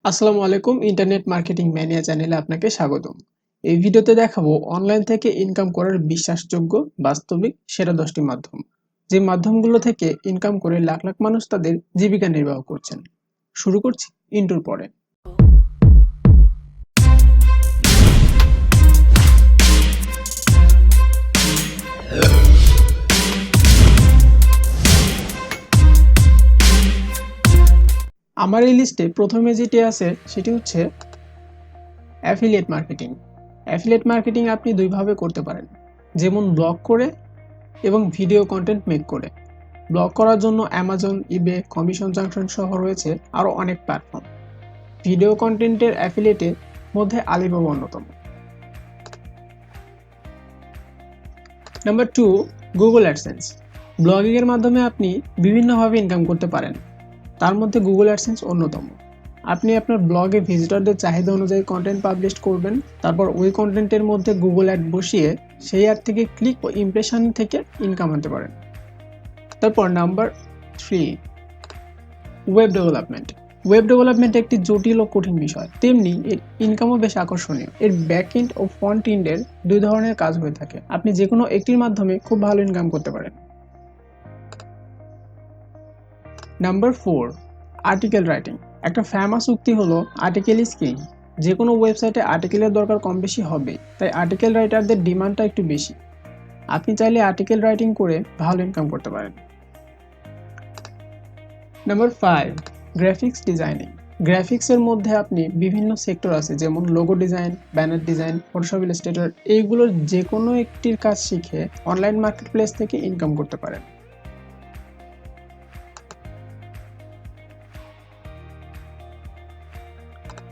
আসসালামু আলাইকুম internet marketing mania চ্যানেলে আপনাকে স্বাগতম। এই ভিডিওতে দেখাবো অনলাইন থেকে ইনকাম করার বিশ্বাসযোগ্য বাস্তবিক সেরা 10টি মাধ্যম, যে মাধ্যমগুলো থেকে ইনকাম করে লাখ লাখ মানুষ তাদের জীবিকা নির্বাহ করছেন। শুরু করছি ইন্ট্রোর পরে। আমার এই লিস্টে প্রথমে যেটি আছে সেটি হচ্ছে অ্যাফিলিয়েট মার্কেটিং। অ্যাফিলিয়েট মার্কেটিং আপনি দুইভাবে করতে পারেন, যেমন ব্লগ করে এবং ভিডিও কন্টেন্ট মেক করে। ব্লগ করার জন্য অ্যামাজন, ইবে, কমিশন জাংশন সহ রয়েছে আরও অনেক প্ল্যাটফর্ম। ভিডিও কন্টেন্টের অ্যাফিলিয়েটের মধ্যে আলিবাবা অন্যতম। Number 2, Google AdSense. ব্লগিং এর মাধ্যমে আপনি বিভিন্নভাবে ইনকাম করতে পারেন, তার মধ্যে গুগল অ্যাডসেন্স অন্যতম। আপনি আপনার ব্লগে ভিজিটরদের চাহিদা অনুযায়ী কন্টেন্ট পাবলিশ করবেন, তারপর ওই কন্টেন্টের মধ্যে গুগল অ্যাড বসিয়ে সেই অ্যাড থেকে ক্লিক ও ইমপ্রেশন থেকে ইনকাম আনতে পারেন। তারপর number 3, web development. Web development একটি জটিল ও কঠিন বিষয়, তেমনি এর ইনকামও বেশ আকর্ষণীয়। এর ব্যাকএন্ড ও ফ্রন্ট এন্ডের দুই ধরনের কাজ হয়ে থাকে। আপনি যে কোনো একটির মাধ্যমে খুব ভালো ইনকাম করতে পারেন। Number 4, article writing. একটা ফেমাস উক্তি হলো আর্টিকেল ইজ কিং। যে কোনো ওয়েবসাইটে আর্টিকেলের দরকার কম বেশি হবে, তাই আর্টিকেল রাইটারদের ডিমান্ডটা একটু বেশি। আপনি চাইলে আর্টিকেল রাইটিং করে ভালো ইনকাম করতে পারেন। Number 5, graphics designing. গ্রাফিক্সের মধ্যে আপনি বিভিন্ন সেক্টর আছে, যেমন logo design, banner design, Photoshop Illustrator. এইগুলোর যে কোনো একটির কাজ শিখে অনলাইন মার্কেটপ্লেস থেকে ইনকাম করতে পারেন।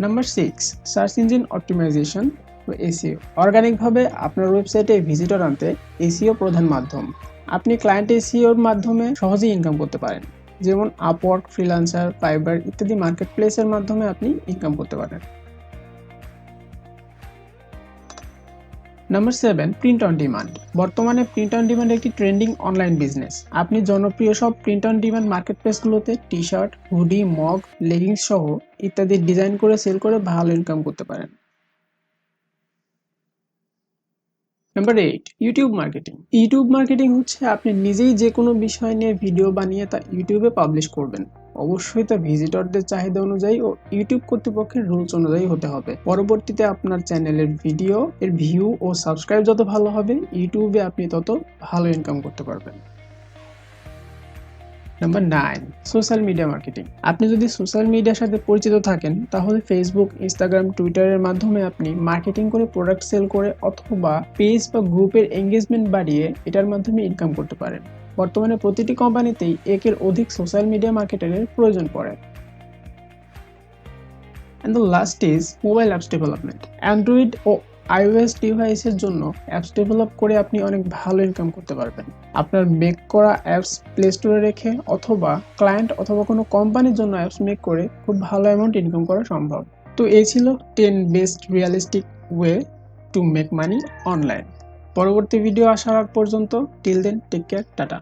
নাম্বার 6, সার্চ ইঞ্জিন অপটিমাইজেশন ও এসইও। অর্গানিকভাবে আপনার ওয়েবসাইটে ভিজিটর আনতে এসইও প্রধান মাধ্যম। আপনি ক্লায়েন্ট এসইওর মাধ্যমে সহজেই ইনকাম করতে পারেন, যেমন আপওয়ার্ক, ফ্রিল্যান্সার, ফাইবার ইত্যাদি মার্কেটপ্লেসের মাধ্যমে আপনি ইনকাম করতে পারেন। Number 7, print on demand. বর্তমানে প্রিন্ট অন ডিমান্ড একটি ট্রেন্ডিং অনলাইন বিজনেস। আপনি জনপ্রিয় সব প্রিন্ট অন ডিমান্ড মার্কেটপ্লেসগুলোতে T shirt, hoodie, mug, leggings সহ ইত্যাদি ডিজাইন করে সেল করে ভালো ইনকাম করতে পারেন। Number 8, YouTube marketing. YouTube marketing হচ্ছে আপনি নিজেই যে কোনো বিষয় নিয়ে ভিডিও বানিয়ে তা ইউটিউবে পাবলিশ করবেন। অবশ্যই তা ভিজিটরদের চাহিদা অনুযায়ী ও ইউটিউব কর্তৃপক্ষের রুলস অনুযায়ী হতে হবে। পরবর্তীতে আপনার চ্যানেলের ভিডিও এর ভিউ ও সাবস্ক্রাইব যত ভালো হবে, ইউটিউবে আপনি তত ভালো ইনকাম করতে পারবেন। Number 9, social media marketing. আপনি যদি সোশ্যাল মিডিয়ার সাথে পরিচিত থাকেন, তাহলে ফেসবুক, ইনস্টাগ্রাম, টুইটারের মাধ্যমে আপনি মার্কেটিং করে প্রোডাক্ট সেল করে অথবা পেজ বা গ্রুপের এঙ্গেজমেন্ট বাড়িয়ে এটার মাধ্যমে ইনকাম করতে পারেন। বর্তমানে প্রতিটি কোম্পানিতেই একের অধিক সোশ্যাল মিডিয়া মার্কেটারের প্রয়োজন পড়ে। And the last is mobile apps development. Android ও iOS ডিভাইসের জন্য অ্যাপস ডেভেলপ করে আপনি অনেক ভালো ইনকাম করতে পারবেন। আপনার মেক করা অ্যাপস প্লে স্টোরে রেখে অথবা ক্লায়েন্ট অথবা কোনো কোম্পানির জন্য অ্যাপস মেক করে খুব ভালো অ্যামাউন্ট ইনকাম করা সম্ভব। তো এই ছিল 10 best realistic way to make money online. পরবর্তী ভিডিও আসার আগ পর্যন্ত till then take care, tata.